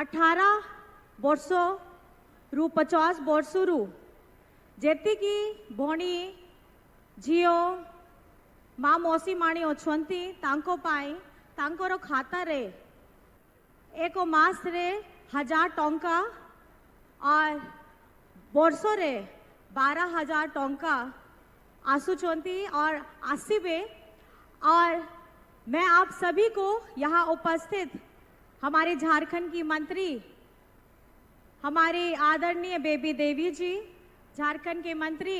18 ବର୍ଷ ରୁ 50 ବର୍ଷରୁ ଯେତିକି ଭଉଣୀ ଝିଅ ମା ମौसी ମାଣି ଅଛନ୍ତି ତାଙ୍କ ପାଇଁ ତାଙ୍କର ଖାତାରେ ଏକ ମାସରେ 1000 ଟଙ୍କା और ବର୍ଷରେ 12,000 टंका आसुचंती और आसिबे। और मैं आप सभी को यहाँ उपस्थित हमारे झारखंड की मंत्री हमारे आदरणीय बेबी देवी जी, झारखंड के मंत्री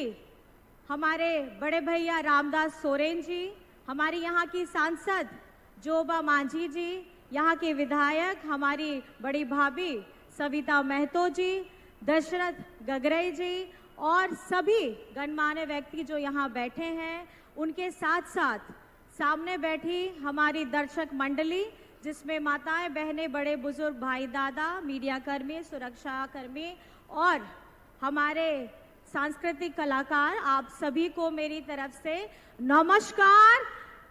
हमारे बड़े भैया रामदास सोरेन जी, हमारी यहाँ की सांसद जोबा मांझी जी, यहाँ के विधायक हमारी बड़ी भाभी सविता महतो जी, दशरथ गगरई जी और सभी गणमान्य व्यक्ति जो यहाँ बैठे हैं, उनके साथ साथ सामने बैठी हमारी दर्शक मंडली जिसमें माताएं बहनें बड़े बुजुर्ग भाई दादा मीडिया कर्मी सुरक्षा कर्मी और हमारे सांस्कृतिक कलाकार, आप सभी को मेरी तरफ से नमस्कार,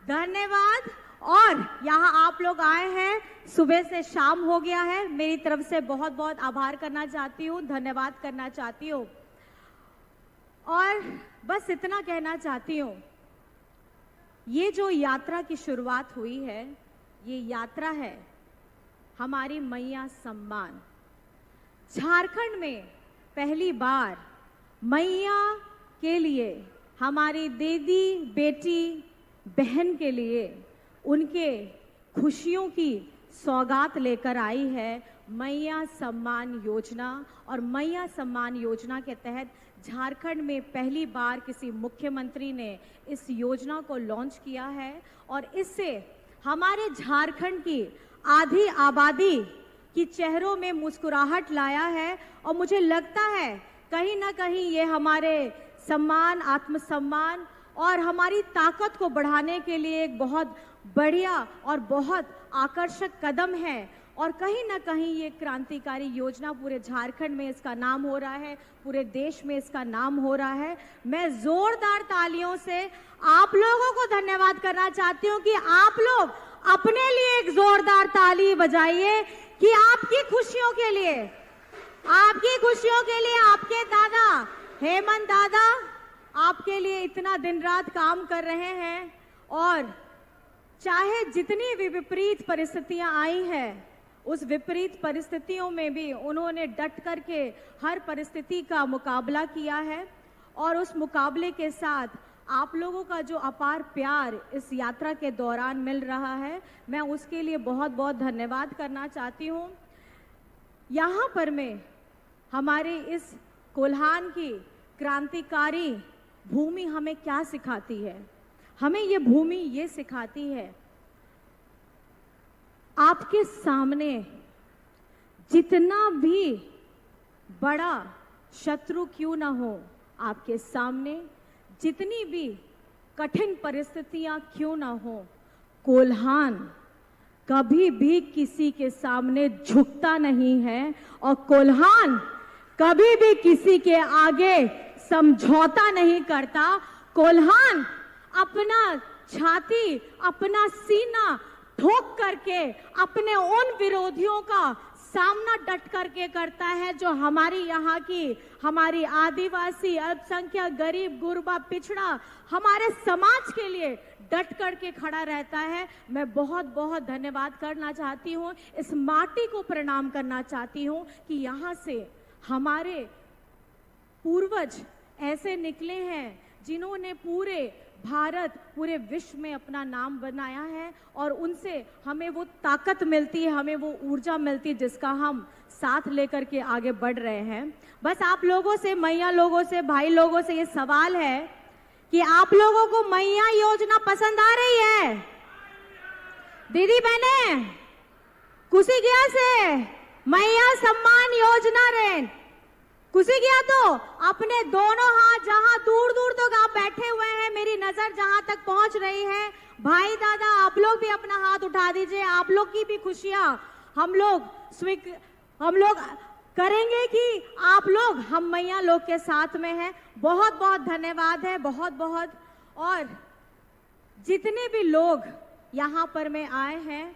धन्यवाद। और यहाँ आप लोग आए हैं, सुबह से शाम हो गया है, मेरी तरफ से बहुत बहुत आभार करना चाहती हूँ, धन्यवाद करना चाहती हूँ और बस इतना कहना चाहती हूँ, ये जो यात्रा की शुरुआत हुई है, ये यात्रा है हमारी मैया सम्मान। झारखंड में पहली बार मैया के लिए, हमारी दीदी बेटी बहन के लिए उनके खुशियों की सौगात लेकर आई है मैया सम्मान योजना। और मैया सम्मान योजना के तहत झारखंड में पहली बार किसी मुख्यमंत्री ने इस योजना को लॉन्च किया है और इससे हमारे झारखंड की आधी आबादी की चेहरों में मुस्कुराहट लाया है। और मुझे लगता है कहीं ना कहीं ये हमारे सम्मान, आत्मसम्मान और हमारी ताकत को बढ़ाने के लिए एक बहुत बढ़िया और बहुत आकर्षक कदम है। और कहीं ना कहीं ये क्रांतिकारी योजना पूरे झारखंड में इसका नाम हो रहा है, पूरे देश में इसका नाम हो रहा है। मैं जोरदार तालियों से आप लोगों को धन्यवाद करना चाहती हूँ कि आप लोग अपने लिए एक जोरदार ताली बजाइए कि आपकी खुशियों के लिए, आपकी खुशियों के लिए आपके दादा हेमंत दादा आपके लिए इतना दिन रात काम कर रहे हैं। और चाहे जितनी भी विपरीत परिस्थितियां आई हैं, उस विपरीत परिस्थितियों में भी उन्होंने डट करके हर परिस्थिति का मुकाबला किया है। और उस मुकाबले के साथ आप लोगों का जो अपार प्यार इस यात्रा के दौरान मिल रहा है, मैं उसके लिए बहुत बहुत धन्यवाद करना चाहती हूँ। यहाँ पर मैं हमारे इस कोल्हान की क्रांतिकारी भूमि हमें क्या सिखाती है? हमें ये भूमि ये सिखाती है, आपके सामने जितना भी बड़ा शत्रु क्यों ना हो, आपके सामने जितनी भी कठिन परिस्थितियां क्यों ना हो, कोल्हान कभी भी किसी के सामने झुकता नहीं है और कोल्हान कभी भी किसी के आगे समझौता नहीं करता। कोल्हान अपना छाती, अपना सीना ठोक करके अपने उन विरोधियों का सामना डट करके करता है जो हमारी यहाँ की, हमारी आदिवासी, अल्पसंख्यक, गरीब, गुरबा, पिछड़ा हमारे समाज के लिए डट करके खड़ा रहता है। मैं बहुत बहुत धन्यवाद करना चाहती हूँ, इस माटी को प्रणाम करना चाहती हूँ कि यहाँ से हमारे पूर्वज ऐसे निकले हैं जिन्होंने पूरे भारत, पूरे विश्व में अपना नाम बनाया है और उनसे हमें वो ताकत मिलती है, हमें वो ऊर्जा मिलती है जिसका हम साथ लेकर के आगे बढ़ रहे हैं। बस आप लोगों से, मैया लोगों से, भाई लोगों से ये सवाल है कि आप लोगों को मैया योजना पसंद आ रही है? दीदी बहने खुशी गया से मैया सम्मान योजना रे खुशी गया तो अपने दोनों हाथ, जहां दूर दूर तक आप बैठे हुए हैं, मेरी नजर जहां तक पहुंच रही है, भाई दादा आप लोग भी अपना हाथ उठा दीजिए। आप लोग की भी खुशियां हम लोग करेंगे कि आप लोग हम मैया लोग के साथ में हैं। बहुत बहुत धन्यवाद है, बहुत बहुत। और जितने भी लोग यहाँ पर में आए हैं,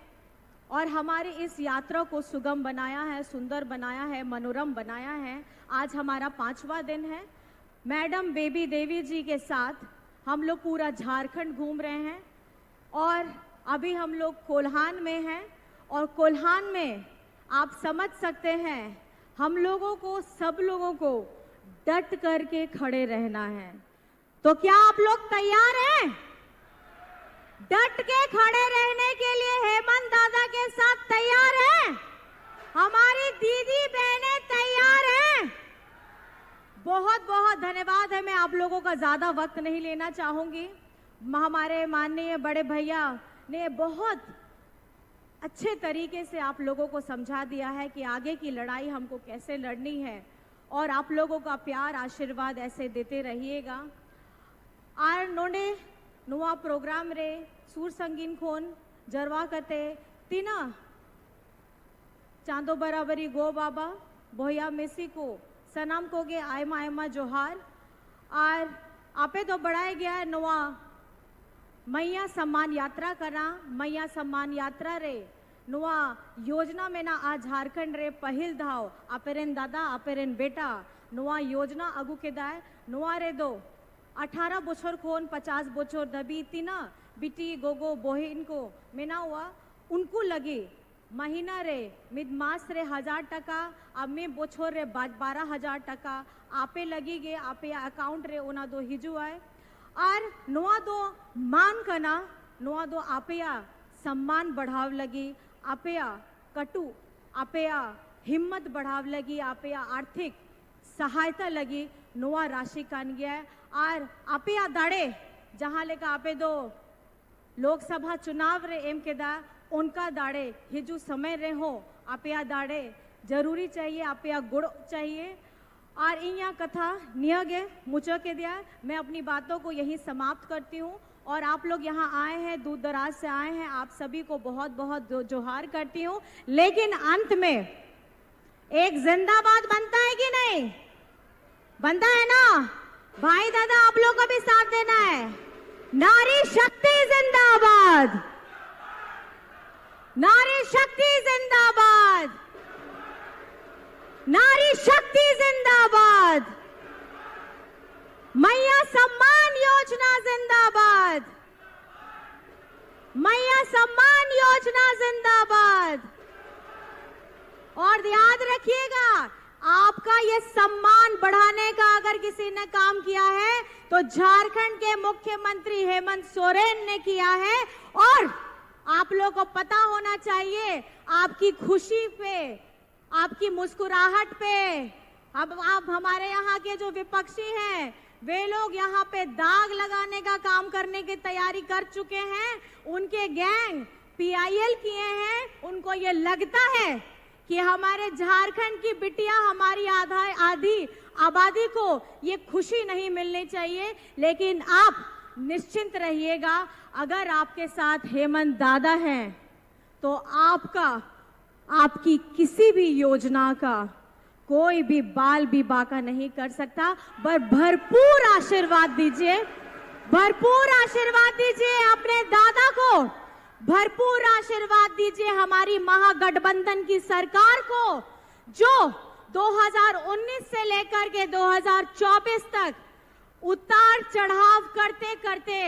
और हमारी इस यात्रा को सुगम बनाया है, सुंदर बनाया है, मनोरम बनाया है। आज हमारा 5वां दिन है। मैडम बेबी देवी जी के साथ हम लोग पूरा झारखंड घूम रहे हैं और अभी हम लोग कोल्हान में हैं और कोल्हान में आप समझ सकते हैं हम लोगों को, सब लोगों को डट करके खड़े रहना है। तो क्या आप लोग तैयार हैं? डट के खड़े रहने के लिए हेमंत दादा के साथ तैयार हैं? हमारी दीदी बहनें तैयार हैं? बहुत बहुत धन्यवाद है। मैं आप लोगों का ज्यादा वक्त नहीं लेना चाहूंगी। हमारे माननीय बड़े भैया ने बहुत अच्छे तरीके से आप लोगों को समझा दिया है कि आगे की लड़ाई हमको कैसे लड़नी है और आप लोगों का प्यार आशीर्वाद ऐसे देते रहिएगा। आर नोडे नुआ प्रोग्राम रे सुर संगीन खोन जरवा कते तीना चांदो बराबरी गो बाबा बोया मेसी को सनम को गे आयमा आयमा जोहार। और आपे तो बढ़ाया गया है नुआ मैया सम्मान यात्रा करा। मैया सम्मान यात्रा रे नुआ योजना में ना आज झारखंड रे पहिल धाव आपेरेन दादा आपेरेन बेटा नुआ योजना अगु के दाय नुआ रे दो 18 बोछर खोन 50 बोछर दबी तीना बिटी गोगो बोहिन को मेना हुआ उनको लगे महीना रे मिद मास रे 1000 टका अब में बोछर रे 12,000 टका आपे लगी गे आपे अकाउंट रे ओना दो हिजू आए और नुआ दो मान कना नुआ दो आपेया सम्मान बढ़ाव लगी आपेया कटु आपेया हिम्मत बढ़ाव लगी आपेया आर्थिक सहायता लगी नुआ राशि कान गया है। और आपेया दाड़े जहाँ लेकर आपे दो लोकसभा चुनाव रे एम के दा उनका दाड़े हिजू समय रे हो आपेया दाड़े जरूरी चाहिए आपेया गुड़ चाहिए। और इया कथा नियगे मुझे के दिया मैं अपनी बातों को यही समाप्त करती हूँ और आप लोग यहाँ आए हैं, दूर दराज से आए हैं, आप सभी को बहुत बहुत जोहार करती हूँ। लेकिन अंत में एक जिंदाबाद बनता है कि नहीं? बनता है ना? भाई दादा आप लोग को भी साथ देना है। नारी शक्ति जिंदाबाद, नारी शक्ति जिंदाबाद, नारी शक्ति जिंदाबाद, मैया सम्मान योजना जिंदाबाद, मैया सम्मान योजना जिंदाबाद। और याद रखिएगा आपका ये सम्मान बढ़ाने का अगर किसी ने काम किया है तो झारखंड के मुख्यमंत्री हेमंत सोरेन ने किया है। और आप लोगों को पता होना चाहिए आपकी खुशी पे, आपकी मुस्कुराहट पे, अब आप हमारे यहाँ के जो विपक्षी हैं वे लोग यहाँ पे दाग लगाने का काम करने की तैयारी कर चुके हैं। उनके गैंग PIL किए हैं। उनको ये लगता है कि हमारे झारखंड की बिटिया हमारी आधी आबादी को ये खुशी नहीं मिलनी चाहिए। लेकिन आप निश्चिंत रहिएगा, अगर आपके साथ हेमंत दादा हैं तो आपकी किसी भी योजना का कोई भी बाल भी बाका नहीं कर सकता। भरपूर आशीर्वाद दीजिए, भरपूर आशीर्वाद दीजिए अपने दादा को, भरपूर आशीर्वाद दीजिए हमारी महागठबंधन की सरकार को जो 2019 से लेकर के 2024 तक उतार चढ़ाव करते करते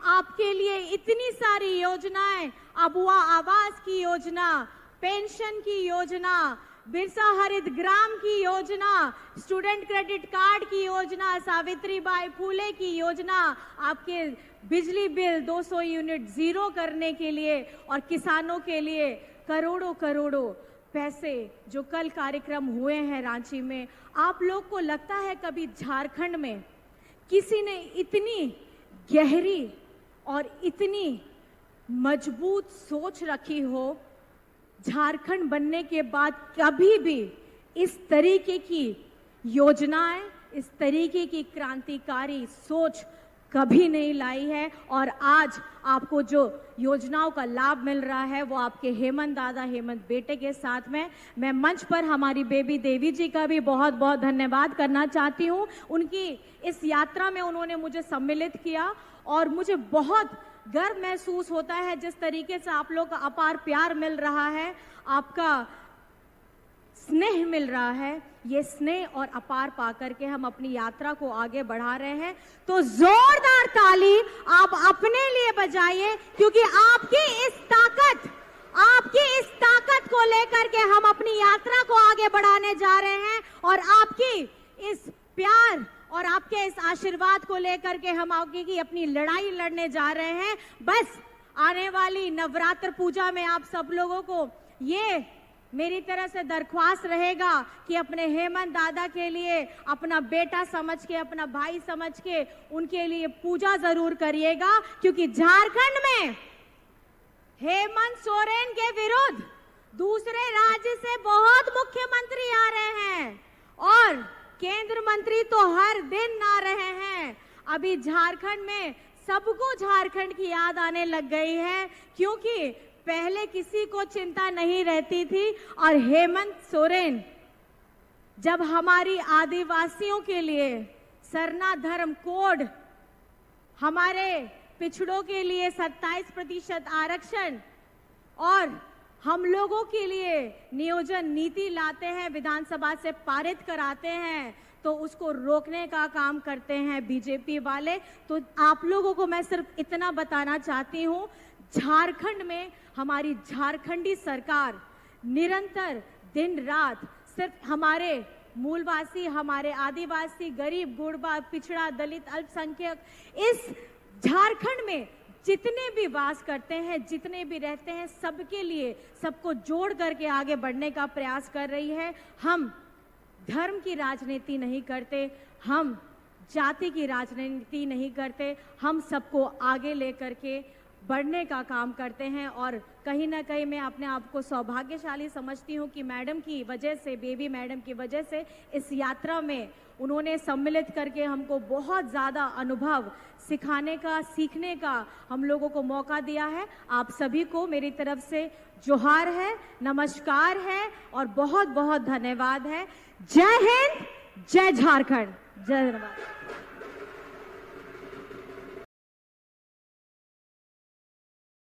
आपके लिए इतनी सारी योजनाएं, अबुआ आवास की योजना, पेंशन की योजना, बिरसा हरित ग्राम की योजना, स्टूडेंट क्रेडिट कार्ड की योजना, सावित्रीबाई फूले की योजना, आपके बिजली बिल 200 यूनिट जीरो करने के लिए और किसानों के लिए करोड़ों करोड़ों पैसे जो कल कार्यक्रम हुए हैं रांची में। आप लोग को लगता है कभी झारखंड में किसी ने इतनी गहरी और इतनी मजबूत सोच रखी हो? झारखंड बनने के बाद कभी भी इस तरीके की योजनाएं, इस तरीके की क्रांतिकारी सोच कभी नहीं लाई है। और आज आपको जो योजनाओं का लाभ मिल रहा है वो आपके हेमंत दादा, हेमंत बेटे के साथ में। मैं मंच पर हमारी बेबी देवी जी का भी बहुत बहुत धन्यवाद करना चाहती हूँ। उनकी इस यात्रा में उन्होंने मुझे सम्मिलित किया और मुझे बहुत गर्व महसूस होता है जिस तरीके से आप लोग का अपार प्यार मिल रहा है, आपका स्नेह मिल रहा है। ये स्नेह और अपार पाकर के हम अपनी यात्रा को आगे बढ़ा रहे हैं। तो जोरदार ताली आप अपने लिए बजाइए, क्योंकि आपकी इस ताकत को लेकर के हम अपनी यात्रा को आगे बढ़ाने जा रहे हैं, और आपकी इस प्यार और आपके इस आशीर्वाद को लेकर के हम आगे की अपनी लड़ाई लड़ने जा रहे हैं। बस आने वाली नवरात्र पूजा में आप सब लोगों को ये मेरी तरह से दरख्वास्त रहेगा कि अपने हेमंत दादा के लिए अपना बेटा समझ के, अपना भाई समझ के उनके लिए पूजा जरूर करिएगा, क्योंकि झारखंड में हेमंत सोरेन के विरुद्ध दूसरे राज्य से बहुत मुख्यमंत्री आ रहे हैं और केंद्र मंत्री तो हर दिन आ रहे हैं। अभी झारखंड में सबको झारखंड की याद आने लग गई है, क्योंकि पहले किसी को चिंता नहीं रहती थी, और हेमंत सोरेन जब हमारी आदिवासियों के लिए सरना धर्म कोड, हमारे पिछड़ों के लिए 27% आरक्षण और हम लोगों के लिए नियोजन नीति लाते हैं, विधानसभा से पारित कराते हैं, तो उसको रोकने का काम करते हैं बीजेपी वाले। तो आप लोगों को मैं सिर्फ इतना बताना चाहती हूं, झारखंड में हमारी झारखंडी सरकार निरंतर दिन रात सिर्फ हमारे मूलवासी, हमारे आदिवासी, गरीब, गुरबा, पिछड़ा, दलित, अल्पसंख्यक, इस झारखंड में जितने भी वास करते हैं, जितने भी रहते हैं, सबके लिए, सबको जोड़ करके आगे बढ़ने का प्रयास कर रही है। हम धर्म की राजनीति नहीं करते, हम जाति की राजनीति नहीं करते, हम सबको आगे लेकर के बढ़ने का काम करते हैं। और कहीं ना कहीं मैं अपने आप को सौभाग्यशाली समझती हूँ कि मैडम की वजह से, बेबी मैडम की वजह से इस यात्रा में उन्होंने सम्मिलित करके हमको बहुत ज़्यादा अनुभव सिखाने का, सीखने का हम लोगों को मौका दिया है। आप सभी को मेरी तरफ से जोहार है, नमस्कार है और बहुत बहुत धन्यवाद है। जय हिंद, जय झारखंड, जय धन्यवाद।